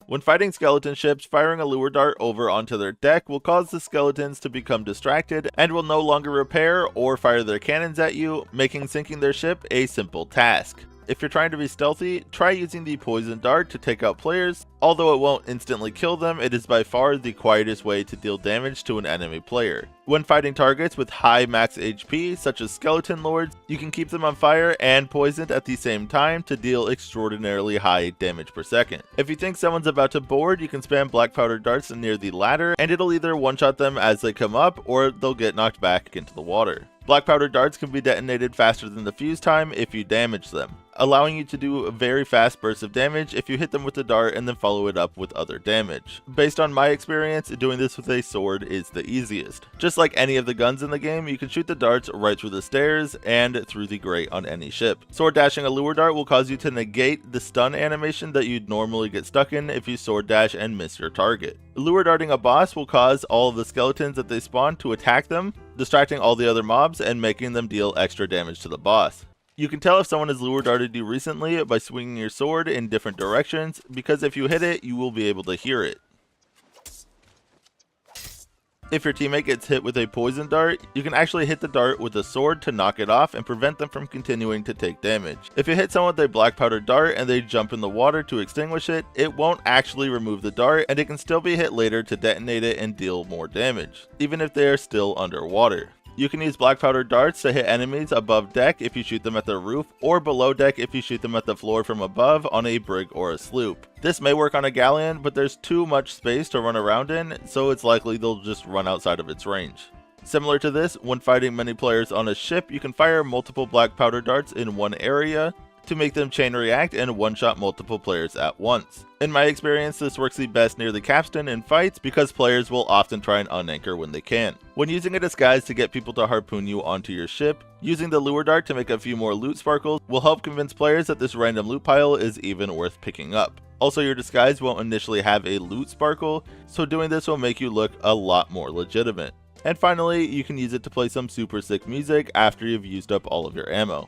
When fighting skeleton ships, firing a lure dart over onto their deck will cause the skeletons to become distracted and will no longer repair or fire their cannons at you, making sinking their ship a simple task. If you're trying to be stealthy, try using the poison dart to take out players. Although it won't instantly kill them, it is by far the quietest way to deal damage to an enemy player. When fighting targets with high max HP, such as skeleton lords, you can keep them on fire and poisoned at the same time to deal extraordinarily high damage per second. If you think someone's about to board, you can spam black powder darts near the ladder, and it'll either one-shot them as they come up, or they'll get knocked back into the water. Black powder darts can be detonated faster than the fuse time if you damage them, allowing you to do a very fast burst of damage if you hit them with the dart and then follow it up with other damage. Based on my experience, doing this with a sword is the easiest. Just like any of the guns in the game, you can shoot the darts right through the stairs and through the grate on any ship. Sword dashing a lure dart will cause you to negate the stun animation that you'd normally get stuck in if you sword dash and miss your target. Lure darting a boss will cause all of the skeletons that they spawn to attack them, distracting all the other mobs and making them deal extra damage to the boss. You can tell if someone has lure darted you recently by swinging your sword in different directions, because if you hit it, you will be able to hear it. If your teammate gets hit with a poison dart, you can actually hit the dart with a sword to knock it off and prevent them from continuing to take damage. If you hit someone with a black powder dart and they jump in the water to extinguish it, it won't actually remove the dart and it can still be hit later to detonate it and deal more damage, even if they are still underwater. You can use black powder darts to hit enemies above deck if you shoot them at the roof, or below deck if you shoot them at the floor from above on a brig or a sloop. This may work on a galleon, but there's too much space to run around in, so it's likely they'll just run outside of its range. Similar to this, when fighting many players on a ship, you can fire multiple black powder darts in one area to make them chain react and one-shot multiple players at once. In my experience, this works the best near the capstan in fights because players will often try and unanchor when they can. When using a disguise to get people to harpoon you onto your ship, using the lure dart to make a few more loot sparkles will help convince players that this random loot pile is even worth picking up. Also, your disguise won't initially have a loot sparkle, so doing this will make you look a lot more legitimate. And finally, you can use it to play some super sick music after you've used up all of your ammo.